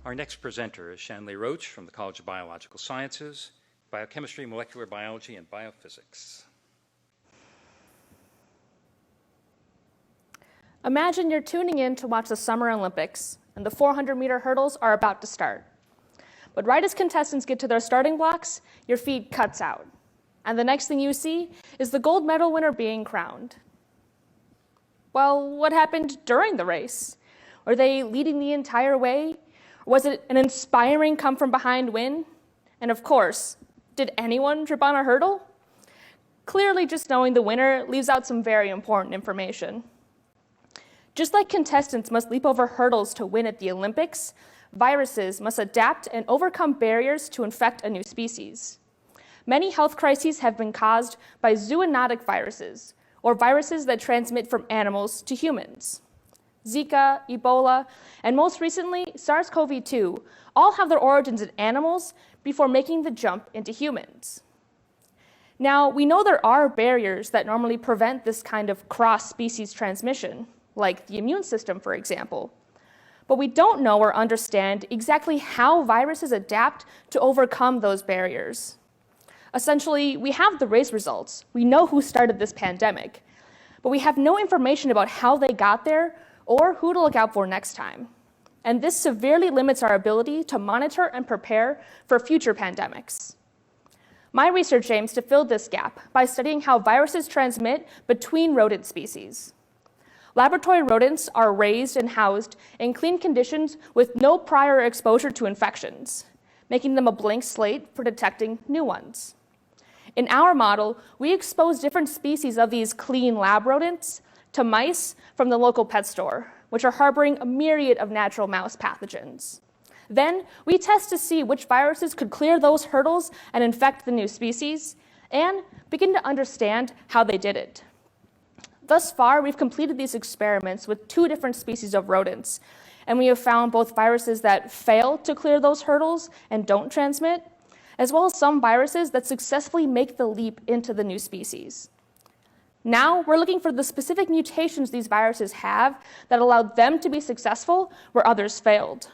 Our next presenter is Shanley Roach from the College of Biological Sciences, Biochemistry, Molecular Biology, and Biophysics. Imagine you're tuning in to watch the Summer Olympics, and the 400-meter hurdles are about to start. But right as contestants get to their starting blocks, your feed cuts out. And the next thing you see is the gold medal winner being crowned. Well, what happened during the race? Were they leading the entire way? Or was it an inspiring come-from-behind win? And of course, did anyone trip on a hurdle? Clearly, just knowing the winner leaves out some very important information. Just like contestants must leap over hurdles to win at the Olympics, viruses must adapt and overcome barriers to infect a new species. Many health crises have been caused by zoonotic viruses, or viruses that transmit from animals to humans. Zika, Ebola, and most recently, SARS-CoV-2 all have their origins in animals before making the jump into humans. Now, we know there are barriers that normally prevent this kind of cross-species transmission, like the immune system, for example. But we don't know or understand exactly how viruses adapt to overcome those barriers. Essentially, we have the race results. We know who started this pandemic, but we have no information about how they got there or who to look out for next time. And this severely limits our ability to monitor and prepare for future pandemics. My research aims to fill this gap by studying how viruses transmit between rodent species. Laboratory rodents are raised and housed in clean conditions with no prior exposure to infections, making them a blank slate for detecting new ones. In our model, we expose different species of these clean lab rodents to mice from the local pet store, which are harboring a myriad of natural mouse pathogens. Then, we test to see which viruses could clear those hurdles and infect the new species, and begin to understand how they did it. Thus far, we've completed these experiments with 2 different species of rodents, and we have found both viruses that fail to clear those hurdles and don't transmit, as well as some viruses that successfully make the leap into the new species. Now, we're looking for the specific mutations these viruses have that allowed them to be successful where others failed,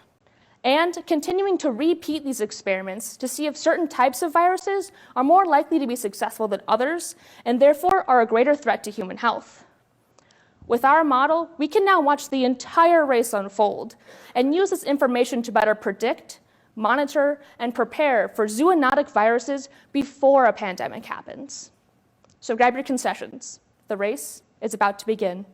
and continuing to repeat these experiments to see if certain types of viruses are more likely to be successful than others, and therefore are a greater threat to human health. With our model, we can now watch the entire race unfold and use this information to better predict, monitor, and prepare for zoonotic viruses before a pandemic happens. So grab your concessions. The race is about to begin.